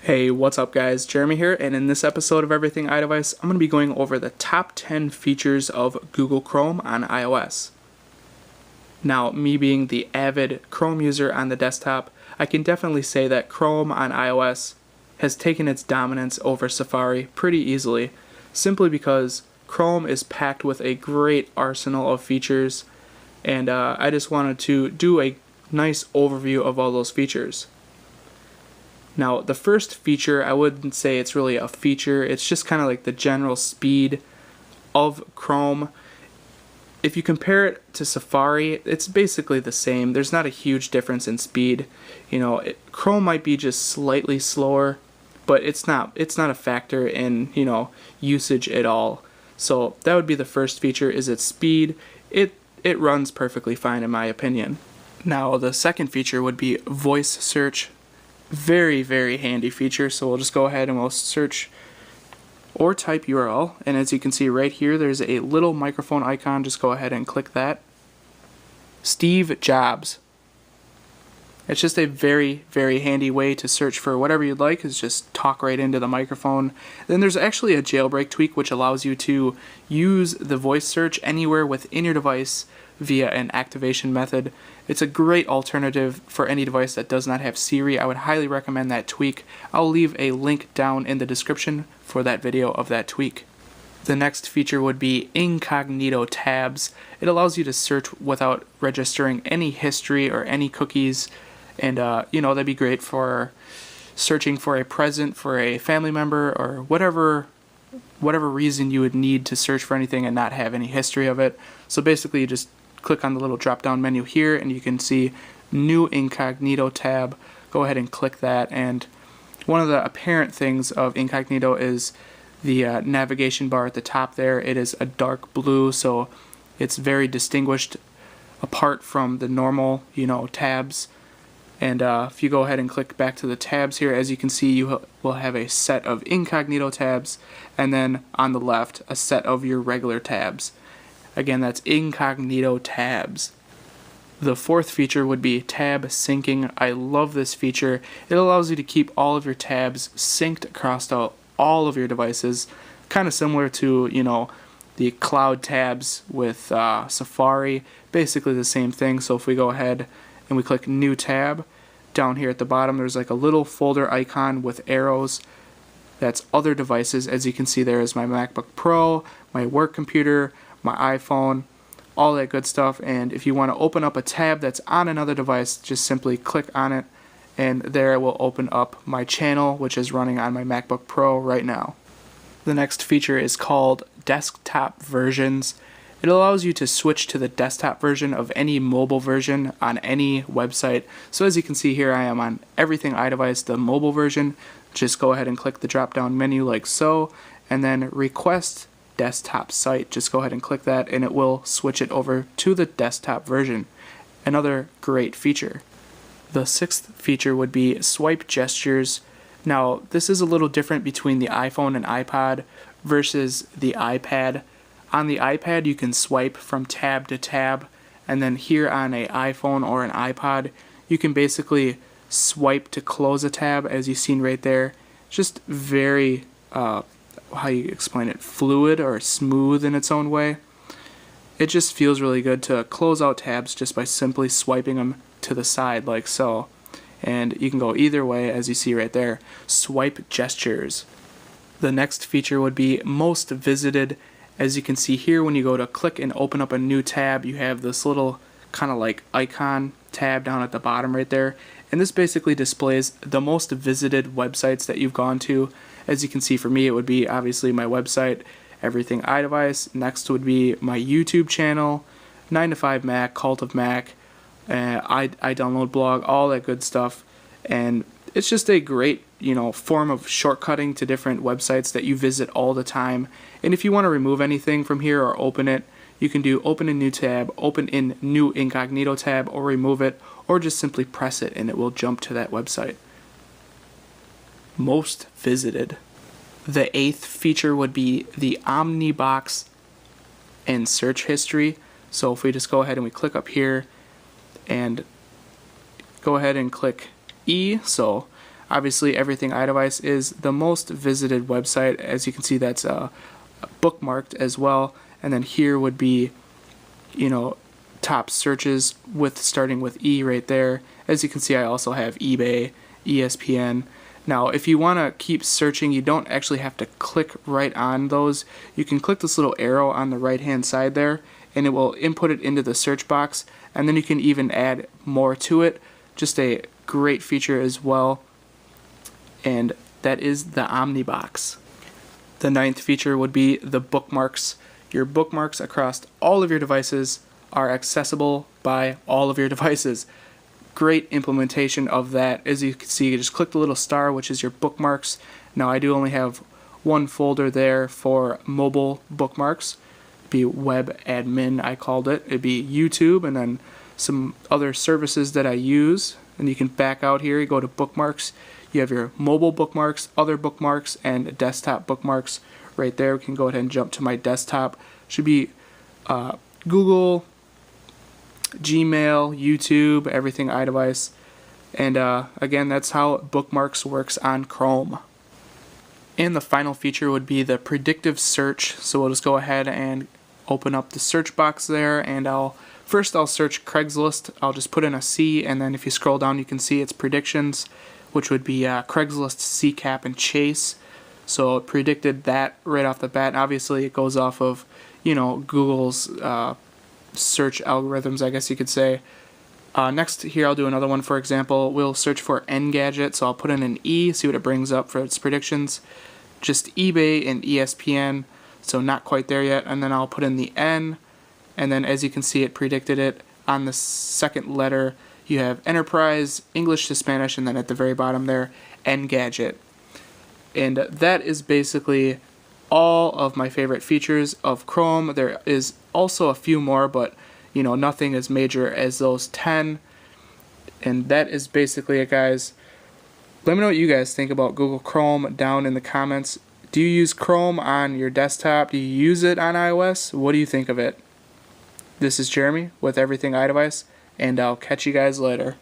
Hey, what's up guys? Jeremy here, and in this episode of Everything iDevice, I'm going to be going over the top 10 features of Google Chrome on iOS. Now, me being the avid Chrome user on the desktop, I can definitely say that Chrome on iOS has taken its dominance over Safari pretty easily, simply because Chrome is packed with a great arsenal of features, and I just wanted to do a nice overview of all those features. Now, the first feature, I wouldn't say it's really a feature, it's just kind of like the general speed of Chrome. If you compare it to Safari, it's basically the same. There's not a huge difference in speed. Chrome might be just slightly slower, but it's not a factor in, usage at all. So that would be the first feature, is its speed. It runs perfectly fine in my opinion. Now, the second feature would be voice search. Very, very handy feature. So we'll just go ahead and we'll search or type URL, and as you can see right here, there's a little microphone icon. Just go ahead and click that. Steve Jobs. It's just a very, very handy way to search for whatever you'd like, is just talk right into the microphone. Then there's actually a jailbreak tweak which allows you to use the voice search anywhere within your device via an activation method. It's a great alternative for any device that does not have Siri. I would highly recommend that tweak. I'll leave a link down in the description for that video of that tweak. The next feature would be incognito tabs. It allows you to search without registering any history or any cookies, and that'd be great for searching for a present for a family member or whatever reason you would need to search for anything and not have any history of it. So basically you just click on the little drop down menu here and you can see new incognito tab. Go ahead and click that, and one of the apparent things of incognito is the navigation bar at the top there. It is a dark blue, so it's very distinguished apart from the normal tabs. And if you go ahead and click back to the tabs here, as you can see, you will have a set of incognito tabs, and then on the left a set of your regular tabs. Again, that's incognito tabs. The fourth feature would be tab syncing. I love this feature. It allows you to keep all of your tabs synced across all of your devices, kind of similar to the cloud tabs with Safari. Basically the same thing. So if we go ahead and we click new tab, down here at the bottom there's like a little folder icon with arrows. That's other devices. As you can see, there is my MacBook Pro, my work computer, my iPhone, all that good stuff. And if you want to open up a tab that's on another device, just simply click on it, and there it will open up my channel, which is running on my MacBook Pro right now. The next feature is called desktop versions. It allows you to switch to the desktop version of any mobile version on any website. So as you can see here, I am on Everything iDevice, the mobile version. Just go ahead and click the drop down menu like so, and then request desktop site. Just go ahead and click that, and it will switch it over to the desktop version. Another great feature. The sixth feature would be swipe gestures. Now, this is a little different between the iPhone and iPod versus the iPad. On the iPad, you can swipe from tab to tab, and then here on an iPhone or an iPod, you can basically swipe to close a tab, as you've seen right there. Just very, how you explain it, fluid or smooth in its own way. It just feels really good to close out tabs just by simply swiping them to the side like so. And you can go either way, as you see right there. Swipe gestures. The next feature would be most visited. As you can see here, when you go to click and open up a new tab, you have this little kind of like icon tab down at the bottom right there. And this basically displays the most visited websites that you've gone to. As you can see, for me, it would be obviously my website, Everything iDevice. Next would be my YouTube channel, 9 to 5 Mac, Cult of Mac, I Download blog, all that good stuff. And it's just a great, form of shortcutting to different websites that you visit all the time. And if you want to remove anything from here or open it, you can do open a new tab, open in new incognito tab, or remove it, or just simply press it and it will jump to that website. Most visited. The eighth feature would be the Omnibox and search history. So if we just go ahead and we click up here and go ahead and click E, so Obviously, Everything iDevice is the most visited website. As you can see, that's bookmarked as well. And then here would be, top searches starting with E right there. As you can see, I also have eBay, ESPN. Now, if you want to keep searching, you don't actually have to click right on those. You can click this little arrow on the right-hand side there, and it will input it into the search box, and then you can even add more to it. Just a great feature as well. And that is the Omnibox. The 9th feature would be the bookmarks. Your bookmarks across all of your devices are accessible by all of your devices. Great implementation of that. As you can see, you just click the little star, which is your bookmarks. Now, I do only have one folder there for mobile bookmarks. It'd be web admin, I called it. It'd be YouTube and then some other services that I use. And you can back out here, you go to bookmarks. You have your mobile bookmarks, other bookmarks, and desktop bookmarks right there. We can go ahead and jump to my desktop. Should be Google, Gmail, YouTube, Everything iDevice. And again, that's how bookmarks works on Chrome. And the final feature would be the predictive search. So we'll just go ahead and open up the search box there, and I'll search Craigslist. I'll just put in a C, and then if you scroll down, you can see its predictions, which would be Craigslist, CCAP, and Chase. So it predicted that right off the bat. Obviously, it goes off of, Google's search algorithms, I guess you could say. Next here, I'll do another one. For example, we'll search for Engadget. So I'll put in an E, see what it brings up for its predictions. Just eBay and ESPN. So not quite there yet. And then I'll put in the N. And then as you can see, it predicted it on the second letter. You have Enterprise, English to Spanish, and then at the very bottom there, Engadget. And that is basically all of my favorite features of Chrome. There is also a few more, but nothing as major as those 10. And that is basically it, guys. Let me know what you guys think about Google Chrome down in the comments. Do you use Chrome on your desktop? Do you use it on iOS? What do you think of it? This is Jeremy with Everything iDevice, and I'll catch you guys later.